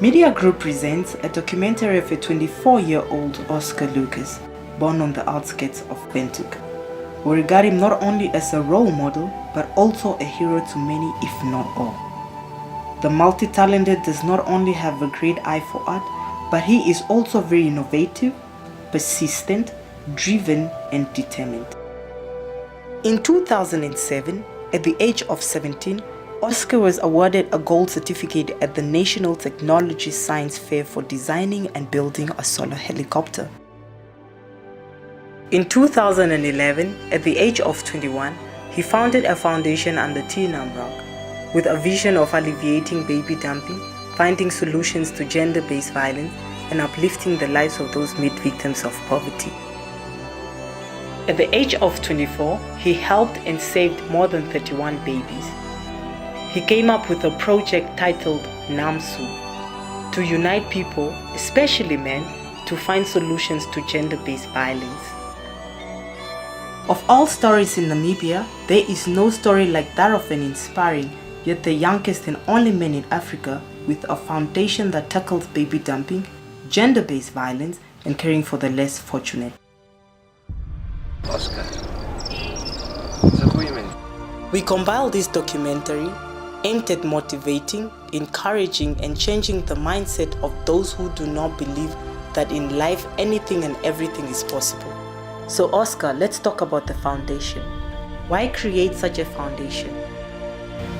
Media Group presents a documentary of a 24-year-old Oscar Lucas, born on the outskirts of Bentuk. We regard him not only as a role model, but also a hero to many, if not all. The multi-talented does not only have a great eye for art, but he is also very innovative, persistent, driven, and determined. In 2007, at the age of 17, Oscar was awarded a gold certificate at the National Technology Science Fair for designing and building a solar helicopter. In 2011, at the age of 21, he founded a foundation under T. Namibia with a vision of alleviating baby dumping, finding solutions to gender-based violence, and uplifting the lives of those made victims of poverty. At the age of 24, he helped and saved more than 31 babies. He came up with a project titled NAMSU to unite people, especially men, to find solutions to gender-based violence. Of all stories in Namibia, there is no story like that of an inspiring, yet the youngest and only man in Africa with a foundation that tackles baby dumping, gender-based violence, and caring for the less fortunate. Oscar. It's a woman. We compiled this documentary aimed at motivating, encouraging, and changing the mindset of those who do not believe that in life anything and everything is possible. So Oscar, let's talk about the foundation. Why create such a foundation?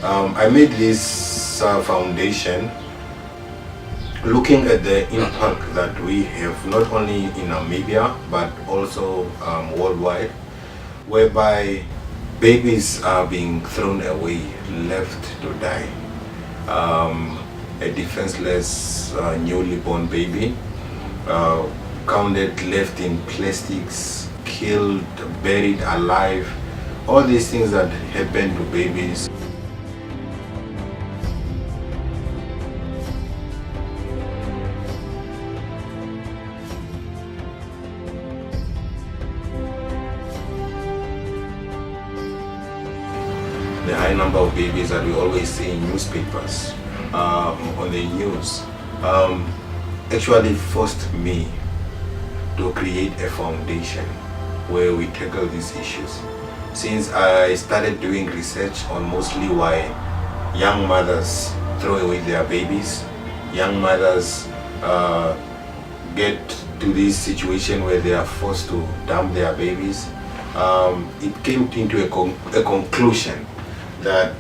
I made this foundation looking at the impact that we have not only in Namibia but also worldwide, whereby babies are being thrown away, left to die. A defenseless newly born baby, counted, left in plastics, killed, buried alive, all these things that happen to babies. The high number of babies that we always see in newspapers, on the news, actually forced me to create a foundation where we tackle these issues. Since I started doing research on mostly why young mothers throw away their babies, young mothers get to this situation where they are forced to dump their babies, it came into a conclusion that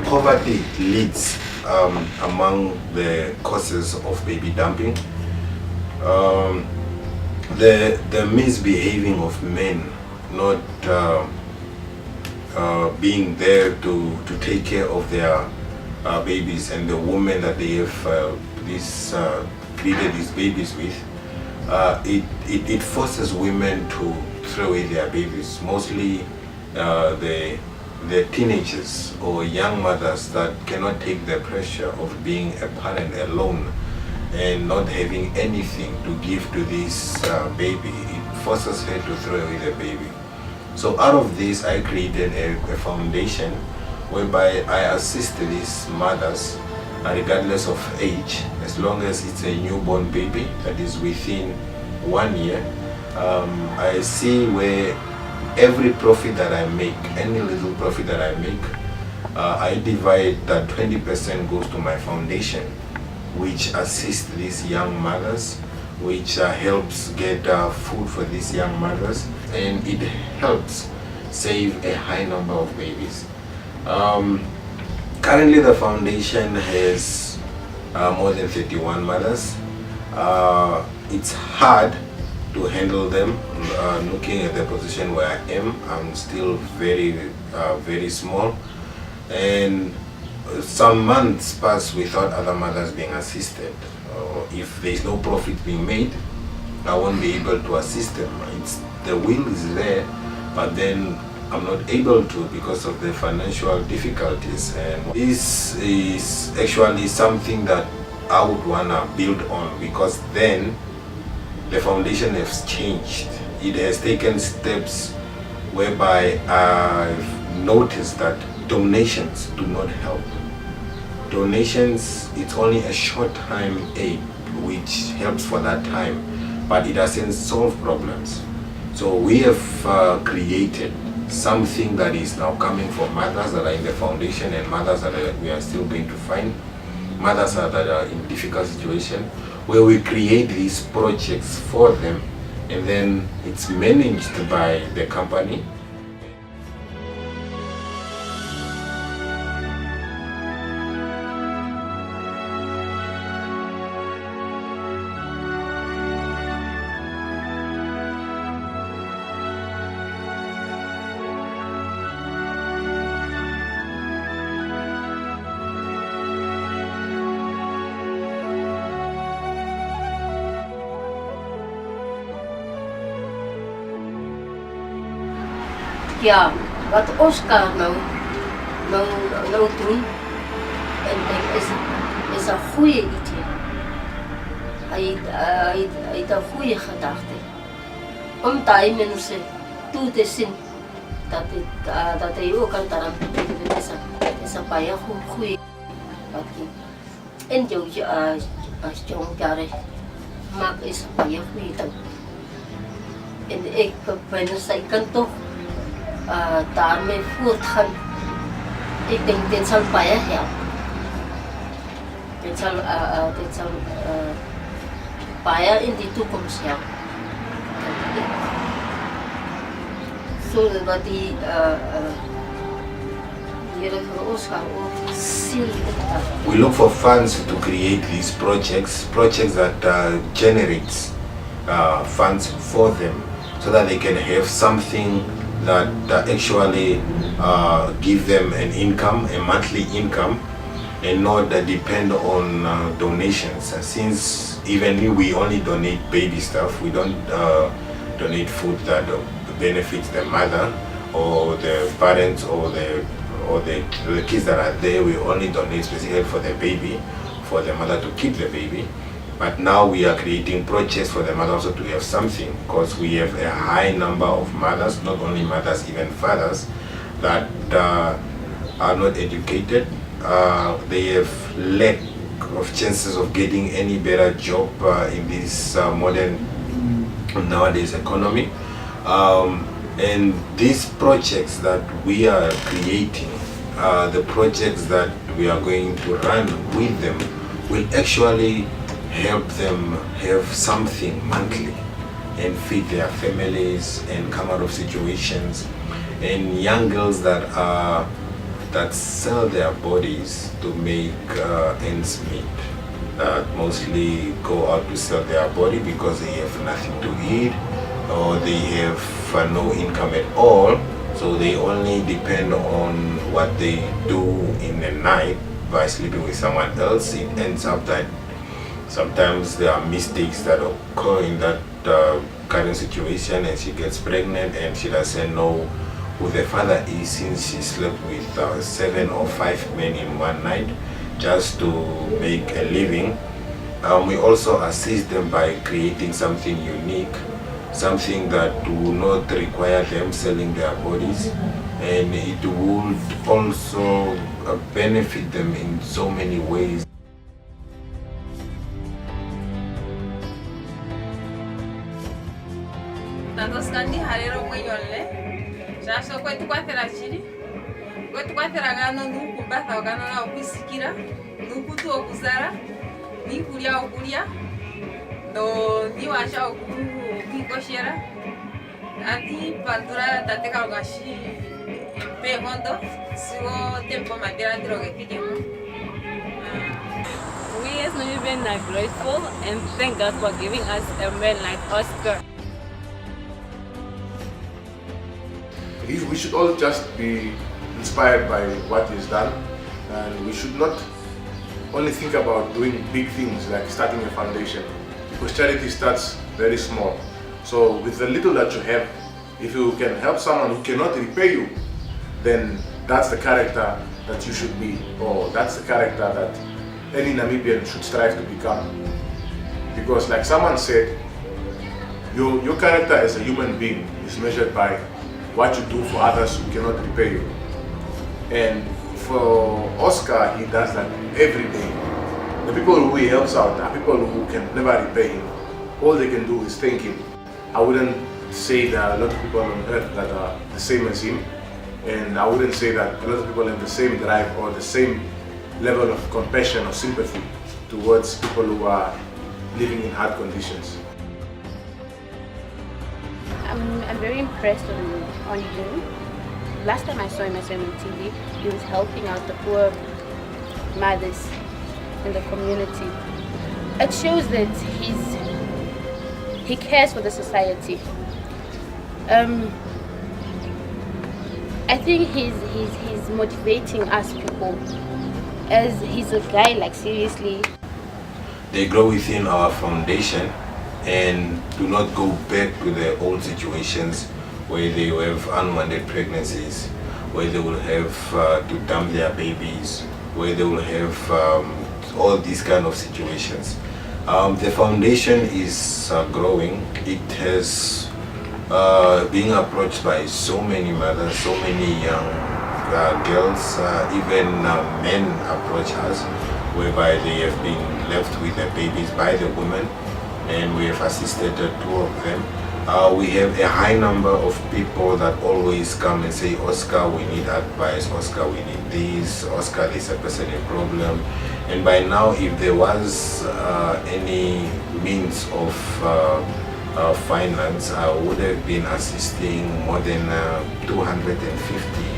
poverty leads among the causes of baby dumping. The misbehaving of men, not being there to take care of their babies, and the women that they have created these babies with, it forces women to throw away their babies, mostly the teenagers or young mothers that cannot take the pressure of being a parent alone and not having anything to give to this baby. It forces her to throw away the baby. So out of this, I created a foundation whereby I assist these mothers regardless of age, as long as it's a newborn baby that is within 1 year. I see where every profit that I make, any little profit that I make, I divide that 20% goes to my foundation, which assists these young mothers, which helps get food for these young mothers, and it helps save a high number of babies. Currently the foundation has more than 31 mothers. It's hard to handle them. Looking at the position where I am, I'm still very small, and some months pass without other mothers being assisted. If there is no profit being made, I won't be able to assist them. The will is there, but then I'm not able to because of the financial difficulties, and this is actually something that I would want to build on, because then the foundation has changed. It has taken steps whereby I've noticed that donations do not help. donations, it's only a short time aid which helps for that time, but it doesn't solve problems. So we have created something that is now coming from mothers that are in the foundation and mothers that we are still going to find, mothers that are in difficult situation, where we create these projects for them, and then it's managed by the company. Ja, wat Oscar nou doen, en is een goede idee. Hij heeft een goede gedachte. Om die mensen toe te zien dat hij ook kan betekenen is een paar goede wat en je als jong jaren maakt is een paar goede dan. En ik ben zij kan toch daarmee voortgaan. Ik denk dit zal baie helpen. Dit zal baie in de toekomst helpen. Zodat die Oscar ook zien. We look for funds to create these projects that generates funds for them, so that they can have something that actually give them an income, a monthly income, and not depend on donations. Since even we only donate baby stuff, we don't donate food that benefits the mother or the parents or the kids that are there. We only donate specifically for the baby, for the mother to keep the baby. But now we are creating projects for the mother also to have something, because we have a high number of mothers, not only mothers, even fathers, that are not educated. They have lack of chances of getting any better job in this modern nowadays economy. And these projects that we are creating, the projects that we are going to run with them, will actually help them have something monthly and feed their families and come out of situations. And young girls that sell their bodies to make ends meet, that mostly go out to sell their body because they have nothing to eat or they have no income at all, so they only depend on what they do in the night by sleeping with someone else. It ends up that sometimes there are mistakes that occur in that current situation, and she gets pregnant and she doesn't know who the father is, since she slept with 7 or 5 men in one night just to make a living. We also assist them by creating something unique, something that will not require them selling their bodies, and it would also benefit them in so many ways. Tantoskandi harero mwenyolle shasho kwetu kwathera chiri kwetu kwathera gano nuku batha ogano na okwisikira nuku tu okuzara nikulia okulia ndo niwasha okikoshera ati pandura tateka ogashi empe hondo sigo tempo madera drogekikemo. We as Namibians are grateful and thank God for giving us a man like Oscar. We should all just be inspired by what is done, and we should not only think about doing big things like starting a foundation, because charity starts very small. So with the little that you have, if you can help someone who cannot repay you, then that's the character that you should be, or that's the character that any Namibian should strive to become. Because like someone said, your character as a human being is measured by what you do for others who cannot repay you. And for Oscar, he does that every day. The people who he helps out are people who can never repay him. All they can do is thank him. I wouldn't say there are a lot of people on earth that are the same as him, and I wouldn't say that a lot of people have the same drive or the same level of compassion or sympathy towards people who are living in hard conditions. I'm very impressed on him. Last time I saw him on TV, he was helping out the poor mothers in the community. It shows that he cares for the society. I think he's motivating us people, as he's a guy, like, seriously. They grow within our foundation and do not go back to their old situations where they will have unwanted pregnancies, where they will have to dump their babies, where they will have all these kind of situations. The foundation is growing. It has being approached by so many mothers, so many young girls, even men approach us, whereby they have been left with their babies by the women, and we have assisted 2 of them. We have a high number of people that always come and say, Oscar, we need advice, Oscar, we need this, Oscar, there's a person in problem. And by now, if there was any means of finance, I would have been assisting more than 250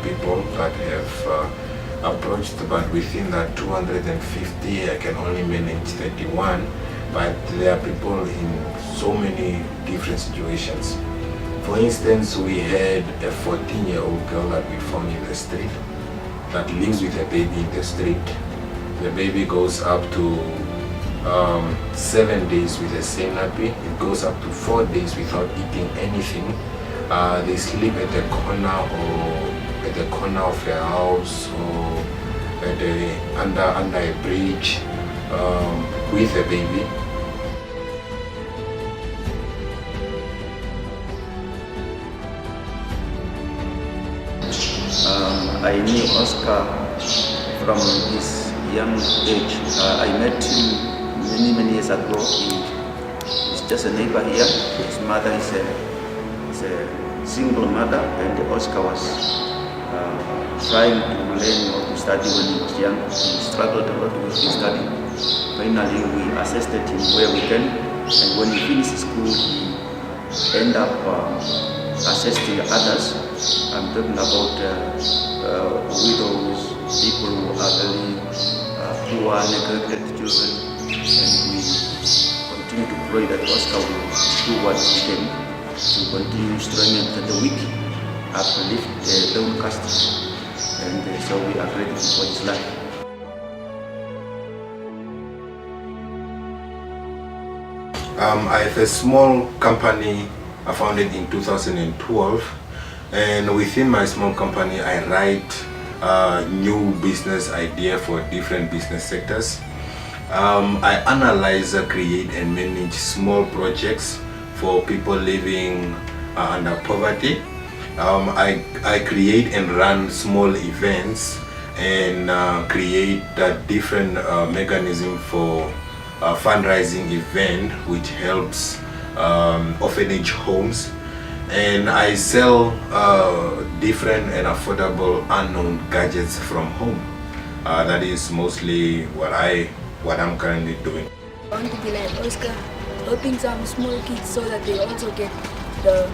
people that have approached, but within that 250 I can only manage 31, but there are people in so many different situations. For instance, we had a 14-year-old girl that we found in the street that lives with a baby in the street. The baby goes up to 7 days with a same nappy. It goes up to 4 days without eating anything. They sleep at the corner or at the corner of a house or at under a bridge with a baby. I knew Oscar from his young age. I met him many years ago. He's just a neighbor here. His mother is a single mother, and Oscar was trying to learn how to study when he was young. He struggled a lot with his study. Finally, we assisted him where we can, and when he finished school, he ended up assisting others. I'm talking about widows, people who are very poor, neglected children, and we continue to pray that Oscar will do what he can to continue strengthening the weak, uplift the downcast, and so we are grateful for his life. I have a small company I founded in 2012, and within my small company I write new business idea for different business sectors. I analyze, create and manage small projects for people living under poverty. I create and run small events and create a different mechanism for fundraising event which helps orphanage homes, and I sell different and affordable unknown gadgets from home. That is mostly what I'm currently doing. I want to be like Oscar, helping some small kids so that they also get the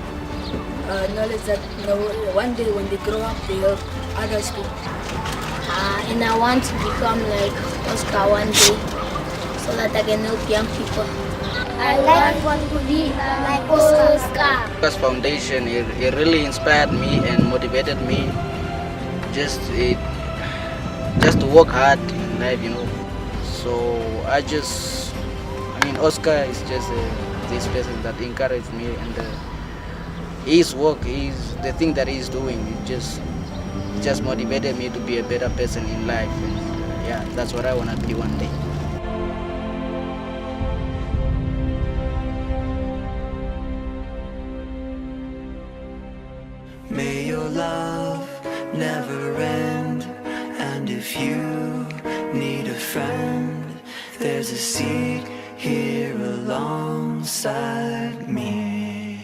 knowledge that one day when they grow up they help others too. And I want to become like Oscar one day so that I can help young people. I want to be like Oscar. Lukas Foundation, it really inspired me and motivated me just to work hard in life, you know. So Oscar is just this person that encouraged me, and his work, the thing that he's doing, it just motivated me to be a better person in life, and yeah, that's what I want to be one day. May your love never end. if you need a friend, there's a seat here alongside me.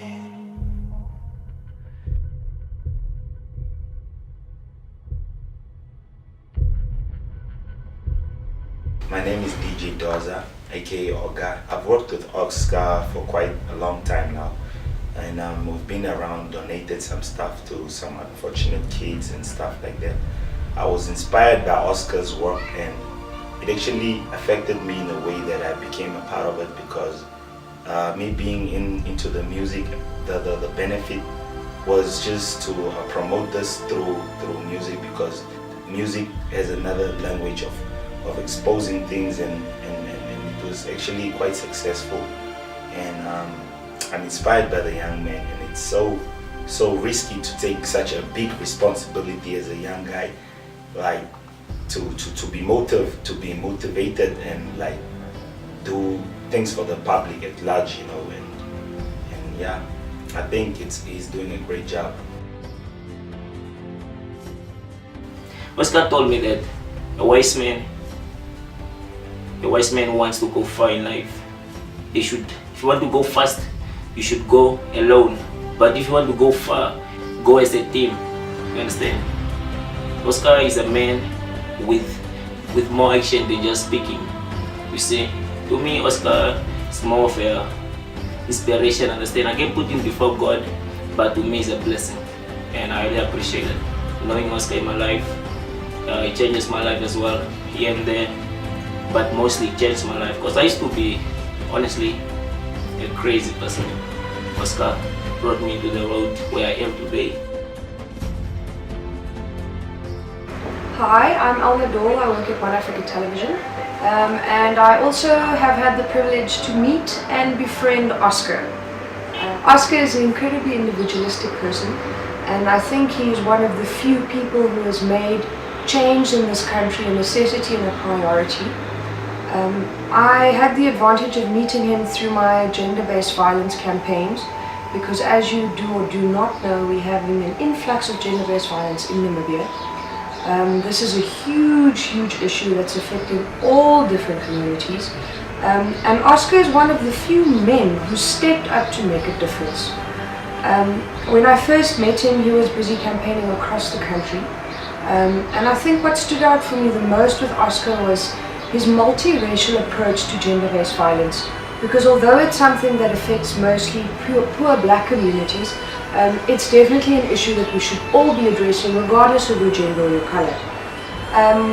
My name is DJ Doza, aka Oga. I've worked with Oscar for quite a long time now, and we've been around, donated some stuff to some unfortunate kids and stuff like that. I was inspired by Oscar's work, and it actually affected me in a way that I became a part of it, because me being into the music, the benefit was just to promote this through music, because music has another language of exposing things, and it was actually quite successful. And I'm inspired by the young man, and it's so risky to take such a big responsibility as a young guy, like to be motivated and like do things for the public at large, you know. And yeah, I think he's doing a great job. Oscar told me that a wise man wants to go far in life. If you want to go fast, you should go alone. But if you want to go far, go as a team. You understand? Oscar is a man with more action than just speaking. You see, to me, Oscar is more of a inspiration. Understand? I can put him before God, but to me, it's a blessing, and I really appreciate it. Knowing Oscar in my life, it changes my life as well, here and there. But mostly it changed my life, because I used to be, honestly, a crazy person. Oscar brought me to the road where I am today. Hi, I'm Alma Dole. I work at One Africa Television, and I also have had the privilege to meet and befriend Oscar. Oscar is an incredibly individualistic person, and I think he's one of the few people who has made change in this country a necessity and a priority. I had the advantage of meeting him through my gender-based violence campaigns, because as you do or do not know, we have an influx of gender-based violence in Namibia. This is a huge issue that's affecting all different communities. And Oscar is one of the few men who stepped up to make a difference. When I first met him, he was busy campaigning across the country. And I think what stood out for me the most with Oscar was his multiracial approach to gender-based violence. Because although it's something that affects mostly poor black communities, it's definitely an issue that we should all be addressing regardless of your gender or your color.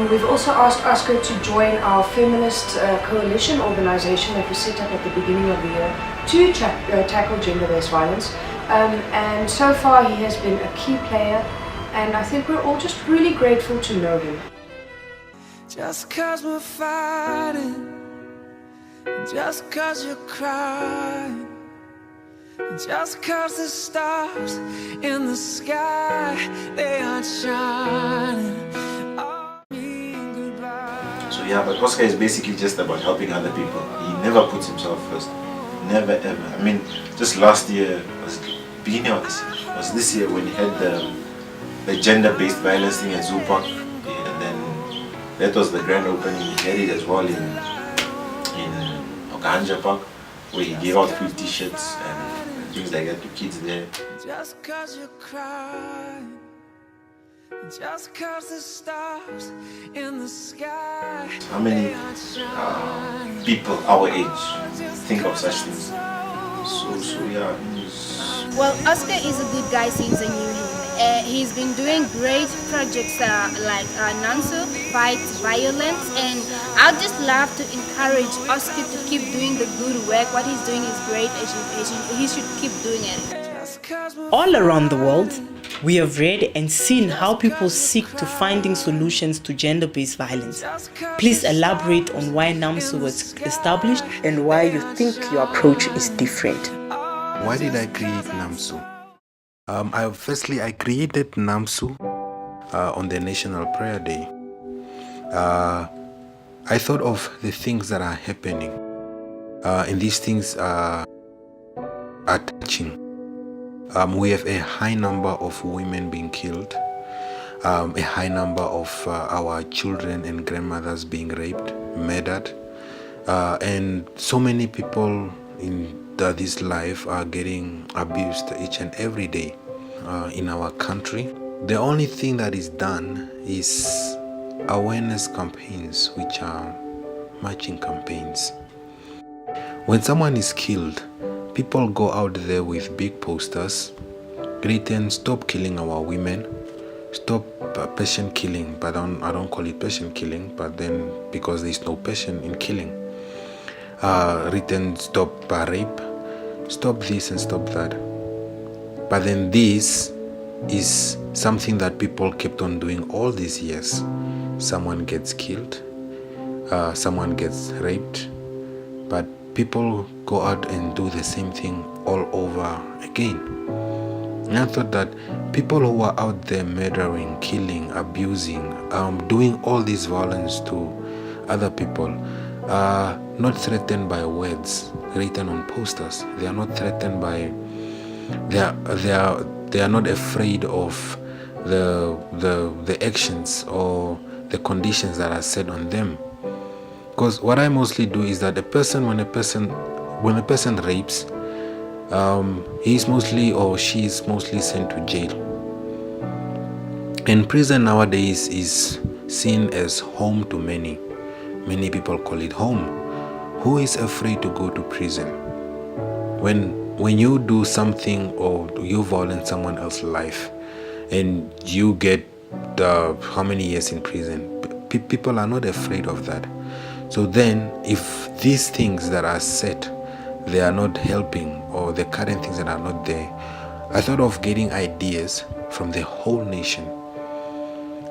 We've also asked Oscar to join our feminist coalition organization that was set up at the beginning of the year to tackle gender-based violence. And so far he has been a key player, and I think we're all just really grateful to know him. Just cause we're fighting, just cause you're crying, just cause the stars in the sky, they aren't shining. So yeah, but Oscar is basically just about helping other people. He never puts himself first. Never ever. I mean, just last year, was beginning of this year, was this year when he had the gender-based violence thing at Zoo Park, and then that was the grand opening. He had it as well in Okanja Park, where he gave out free t-shirts and things like that to kids there. Just cause you're crying, just cause the stars in the sky. How many people our age think of such things? So yeah. Well, Oscar is a good guy since I knew him. He's been doing great projects like NANSO, Fights Violence, and I'd just love to encourage Oscar to keep doing the good work. What he's doing is great, he should keep doing it. All around the world, we have read and seen how people seek to finding solutions to gender-based violence. Please elaborate on why NAMSO was established and why you think your approach is different. Why did I create NAMSO? I created NAMSO on the National Prayer Day. I thought of the things that are happening, and these things are touching. We have a high number of women being killed. a high number of our children and grandmothers being raped, murdered, and so many people in this life are getting abused each and every day in our country. The only thing that is done is awareness campaigns, which are marching campaigns. When someone is killed, people go out there with big posters written, "Stop killing our women, stop patient killing," but I don't call it patient killing, but then because there is no patient in killing. Written, "Stop rape, stop this and stop that." But then this is something that people kept on doing all these years. Someone gets killed, someone gets raped, but people go out and do the same thing all over again. And I thought that people who are out there murdering, killing, abusing, doing all this violence to other people are not threatened by words written on posters. They are not threatened by, they are not afraid of the actions or the conditions that are set on them. Because what I mostly do is that when a person rapes, he is mostly or she is mostly sent to jail. And prison nowadays is seen as home to many. Many people call it home. Who is afraid to go to prison? When you do something or you violate someone else's life and you get how many years in prison, people are not afraid of that. So then if these things that are set, they are not helping, or the current things that are not there, I thought of getting ideas from the whole nation,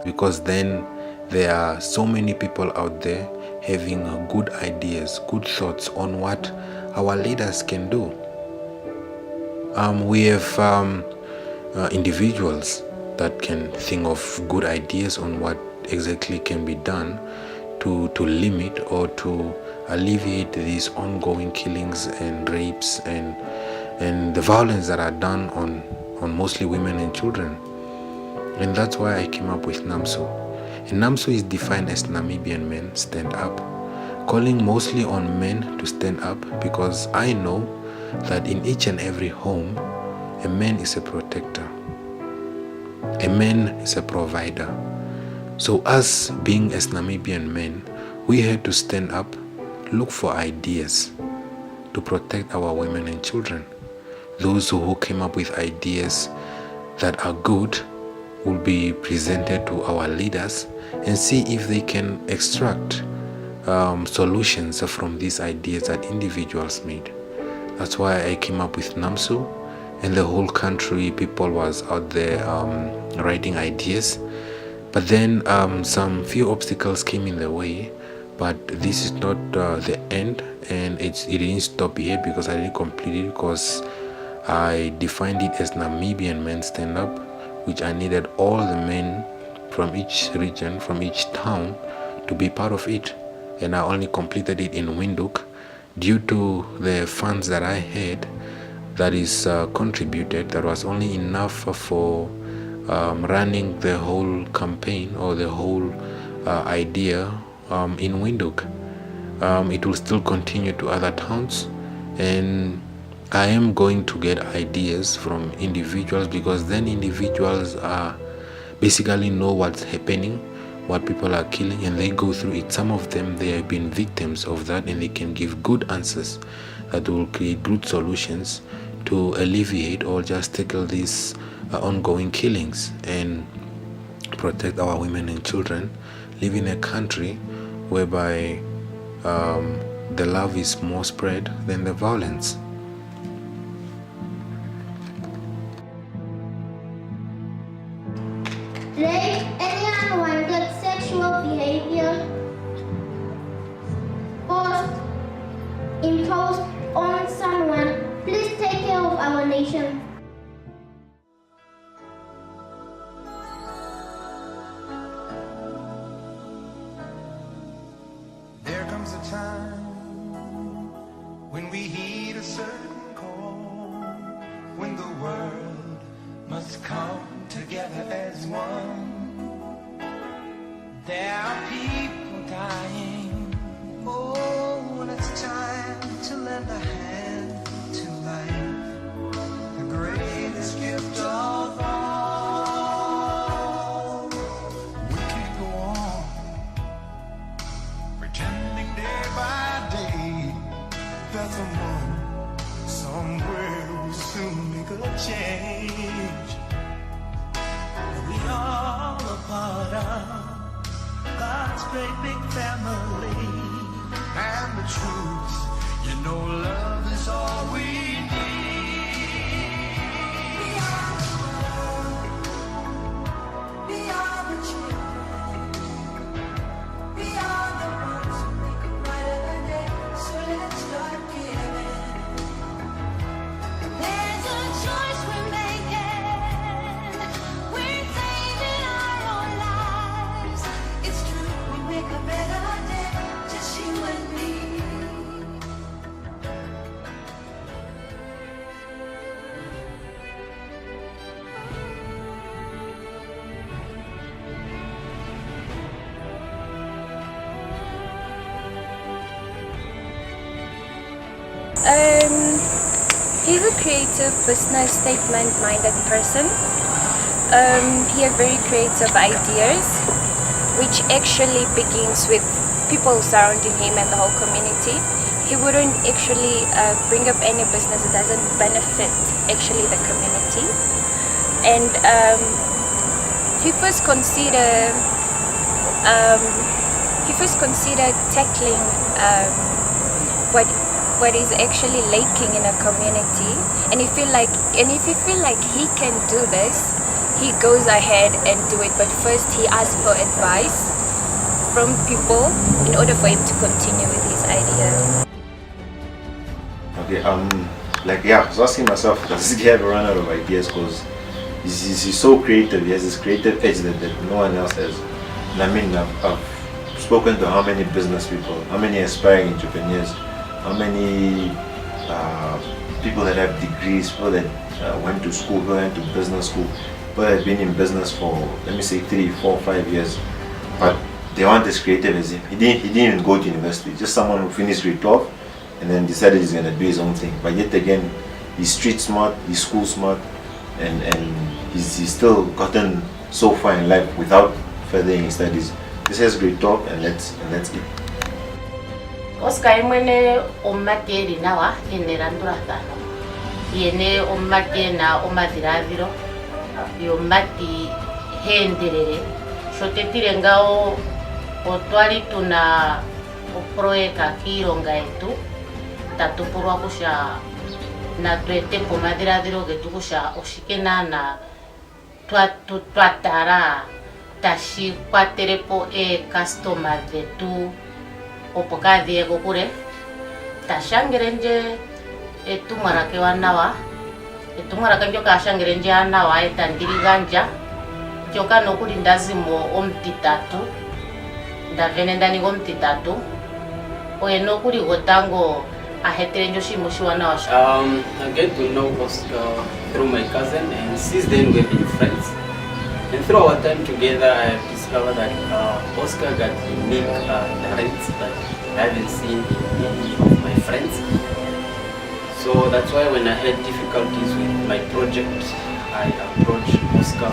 because then there are so many people out there having good ideas, good thoughts on what our leaders can do. We have individuals that can think of good ideas on what exactly can be done to limit or to alleviate these ongoing killings and rapes and the violence that are done on mostly women and children. And that's why I came up with NAMSO. And NAMSO is defined as Namibian Men Stand Up, calling mostly on men to stand up, because I know that in each and every home, a man is a protector. A man is a provider. So us being as Namibian men, we had to stand up, look for ideas to protect our women and children. Those who came up with ideas that are good will be presented to our leaders and see if they can extract solutions from these ideas that individuals made. That's why I came up with NAMSO, and the whole country people was out there writing ideas. But then some few obstacles came in the way, but this is not the end, and it didn't stop yet, because I didn't complete it, because I defined it as Namibian Men Stand Up, which I needed all the men from each region, from each town, to be part of it. And I only completed it in Windhoek due to the funds that I had that is contributed. That was only enough for running the whole campaign or the whole idea in Windhoek. It will still continue to other towns, and I am going to get ideas from individuals, because then individuals basically know what's happening, what people are killing, and they go through it. Some of them, they have been victims of that, and they can give good answers that will create good solutions to alleviate or just tackle these ongoing killings and protect our women and children, live in a country whereby the love is more spread than the violence. Rape any unwanted sexual behavior forced, imposed on someone. Please take care of our nation. There comes a time when we heed a certain call, when the world must come together as one. change. We all a part of God's great big family. And the truth, you know, love is all we need. We are the children. We are the ones who make a brighter day. So let's start giving. There's a choice we're making. We're saving our own lives. It's true, we make a better day. Just you and me. He's a creative, business statement-minded person. He has very creative ideas, which actually begins with people surrounding him and the whole community. He wouldn't actually bring up any business that doesn't benefit actually the community. And he first considered tackling what is actually lacking in a community, and if he feel like he can do this, he goes ahead and do it. But first he asks for advice from people in order for him to continue with his idea. Okay, I was asking myself, does this guy ever run out of ideas? Because he's so creative. He has this creative edge that no one else has. And I mean, I've spoken to how many business people, how many aspiring entrepreneurs, how many people that have degrees, people that went to school, people that went to business school, people that have been in business for, let me say, 3, 4, 5 years, but they weren't as creative as him. He didn't even go to university, just someone who finished grade 12 and then decided he's going to do his own thing. But yet again, he's street smart, he's school smart, and he's still gotten so far in life without furthering his studies. This has grade 12 and that's it. Oscar mwene omateri nawa enerandura thano yene omate na omadhiraviro yomati henderere shotetire ngao otwali tuna oproeka kiilonga yetu tatupurwa kusha na twetepo madhiraviro getu kusha oshikenana twatara tashikwatelepo customer vetu opoka Diego kure tashangerenje etumwarake wanawa etumwarake njoka ashangerenje anawa etandiriganja njoka nokuli ndazimo omutitatu ndavene ndani omutitatu oye nokuli gotango aheterenjo shimo shiwanawa. I get to know Oscar through my cousin, and since then we've been friends. And through our time together, I have discovered that Oscar got unique talents that I haven't seen in any of my friends. So that's why when I had difficulties with my project, I approached Oscar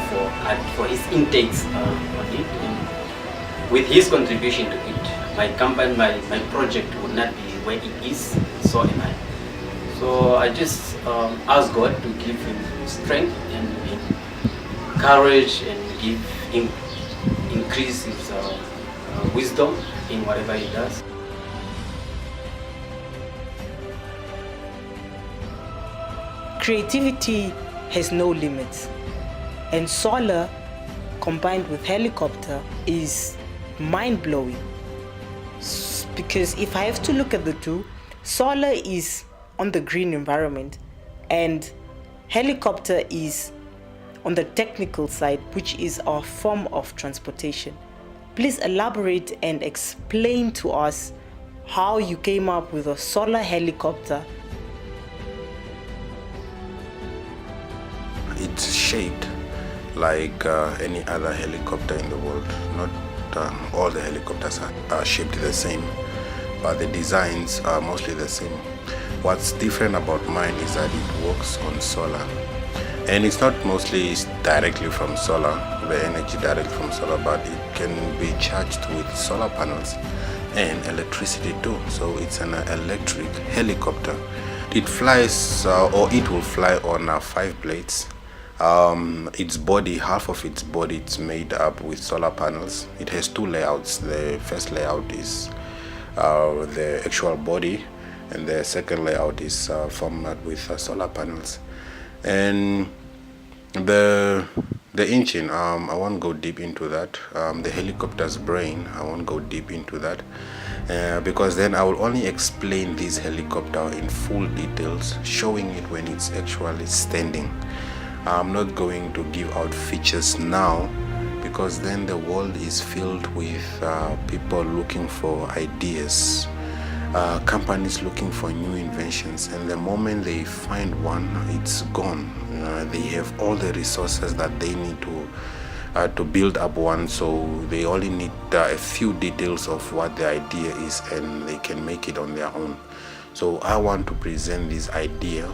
for his intakes on it. And with his contribution to it, my company, my project would not be where it is, so am I. So I just asked God to give him strength and courage and increase his wisdom in whatever he does. Creativity has no limits, and solar combined with helicopter is mind-blowing. Because if I have to look at the two, solar is on the green environment and helicopter is on the technical side, which is our form of transportation. Please elaborate and explain to us how you came up with a solar helicopter. It's shaped like any other helicopter in the world. Not all the helicopters are shaped the same, but the designs are mostly the same. What's different about mine is that it works on solar. And it's not mostly directly from solar, the energy directly from solar, but it can be charged with solar panels and electricity too. So it's an electric helicopter. it flies, or it will fly on 5 blades. Its body, half of its body, it's made up with solar panels. It has 2 layouts. The first layout is the actual body, and the second layout is formed with solar panels. And the engine, I won't go deep into that. The helicopter's brain, I won't go deep into that, because then I will only explain this helicopter in full details, showing it when it's actually standing. I'm not going to give out features now, because then the world is filled with people looking for ideas, companies looking for new inventions, and the moment they find one, it's gone. They have all the resources that they need to build up one, so they only need a few details of what the idea is, and they can make it on their own. So I want to present this idea,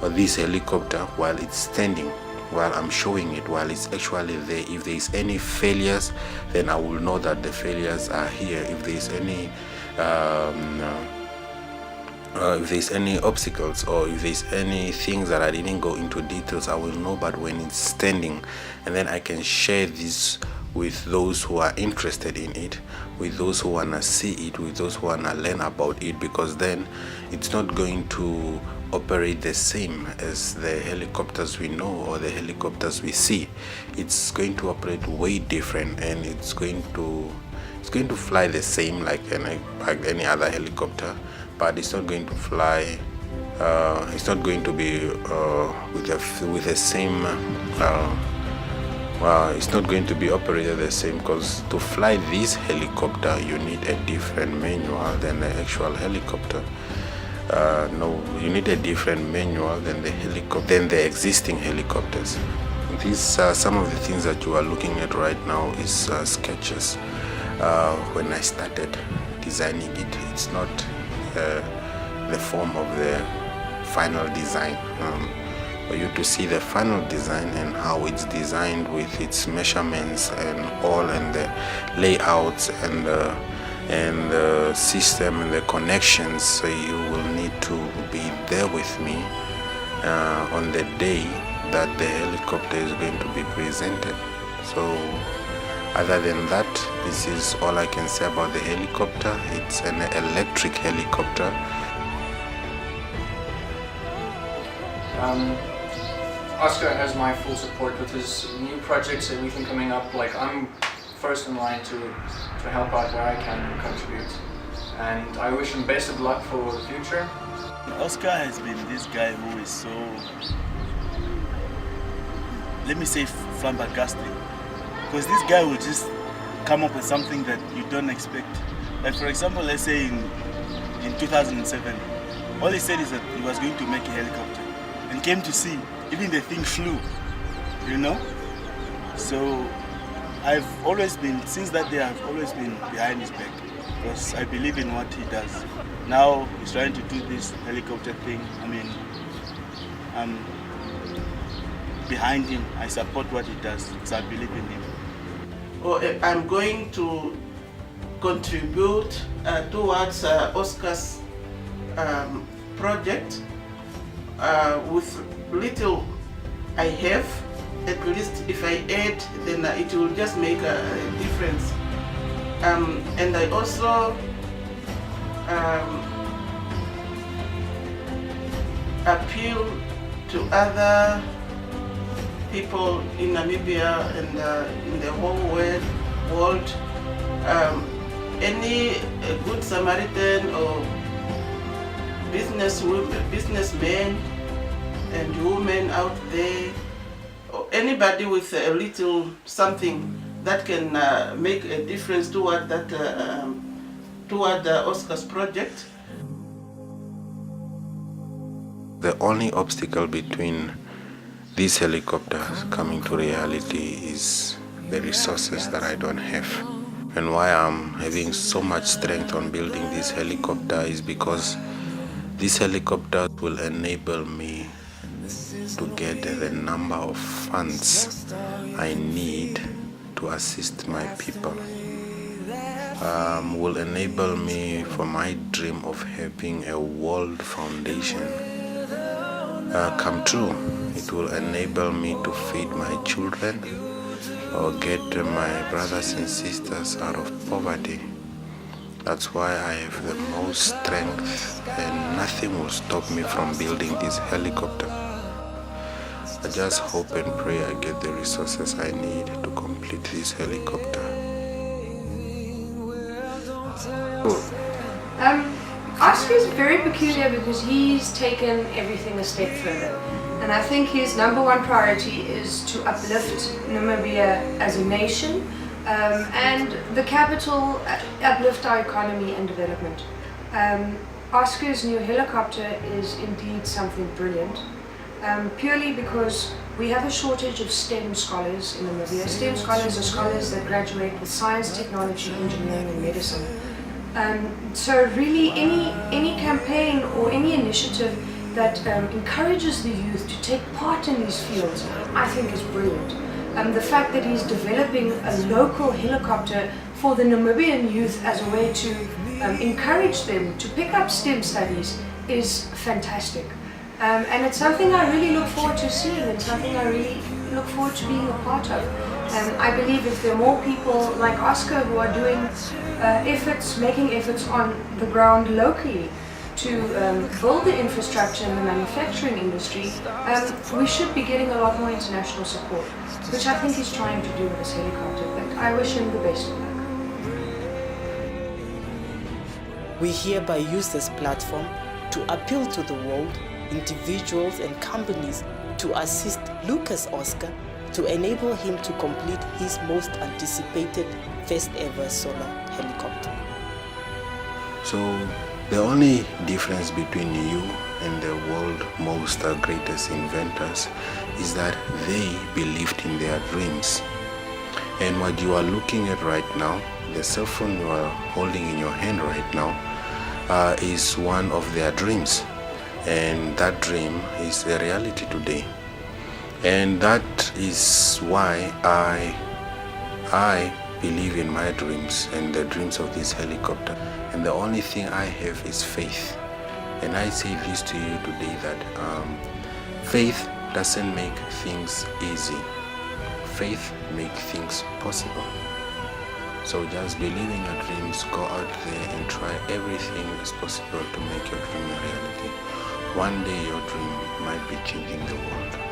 this helicopter, while it's standing, while I'm showing it, while it's actually there. If there is any failures, then I will know that the failures are here. If there is any obstacles, or if there's any things that I didn't go into details, I will know. But when it's standing, and then I can share this with those who are interested in it, with those who wanna see it, with those who wanna learn about it, because then it's not going to operate the same as the helicopters we know or the helicopters we see. It's going to operate way different, and it's going to fly the same like any other helicopter, but it's not going to fly. It's not going to be with the same. It's not going to be operated the same, because to fly this helicopter you need a different manual than the actual helicopter. No, you need a different manual than the existing helicopters. These are some of the things that you are looking at right now is sketches. When I started designing it, it's not the form of the final design. For you to see the final design and how it's designed with its measurements and all, and the layouts and the system and the connections, so you will need to be there with me on the day that the helicopter is going to be presented. So other than that, this is all I can say about the helicopter. It's an electric helicopter. Oscar has my full support with his new projects, everything coming up. Like, I'm first in line to help out where I can contribute, and I wish him best of luck for the future. Oscar has been this guy who is so, let me say, flabbergasting, because this guy will just come up with something that you don't expect. Like, for example, let's say in 2007, all he said is that he was going to make a helicopter, and came to see, even the thing flew, you know? So I've always been, since that day, I've always been behind his back, because I believe in what he does. Now he's trying to do this helicopter thing. I mean, I'm behind him. I support what he does, because I believe in him. I'm going to contribute towards Oscar's project with little I have. At least if I add, then it will just make a difference. And I also appeal to other people in Namibia and in the whole world. Any good Samaritan or businessmen and women out there, or anybody with a little something that can make a difference toward that, toward Oscar's project. The only obstacle between these helicopters coming to reality is the resources that I don't have. And why I'm having so much strength on building this helicopter is because this helicopter will enable me to get the number of funds I need to assist my people. will enable me for my dream of having a world foundation come true. It will enable me to feed my children or get my brothers and sisters out of poverty. That's why I have the most strength and nothing will stop me from building this helicopter. I just hope and pray I get the resources I need to complete this helicopter. Oscar is very peculiar because he's taken everything a step further. And I think his number one priority is to uplift Namibia as a nation and the capital, uplift our economy and development. Oscar's new helicopter is indeed something brilliant, purely because we have a shortage of STEM scholars in Namibia. STEM scholars are scholars that graduate with science, technology, engineering and medicine. So really any campaign or any initiative that encourages the youth to take part in these fields, I think is brilliant. The fact that he's developing a local helicopter for the Namibian youth as a way to encourage them to pick up STEM studies is fantastic. And it's something I really look forward to seeing and something I really look forward to being a part of. I believe if there are more people like Oscar who are doing making efforts on the ground locally to build the infrastructure in the manufacturing industry, we should be getting a lot more international support, which I think he's trying to do with this helicopter, but I wish him the best of luck. We hereby use this platform to appeal to the world, individuals and companies to assist Lukas Oscar to enable him to complete his most anticipated first ever solar helicopter. So the only difference between you and the world's most greatest inventors is that they believed in their dreams. And what you are looking at right now, the cell phone you are holding in your hand right now, is one of their dreams. And that dream is a reality today. And that is why I believe in my dreams and the dreams of this helicopter. And the only thing I have is faith. And I say this to you today that faith doesn't make things easy. Faith makes things possible. So just believe in your dreams, go out there and try everything is possible to make your dream a reality. One day your dream might be changing the world.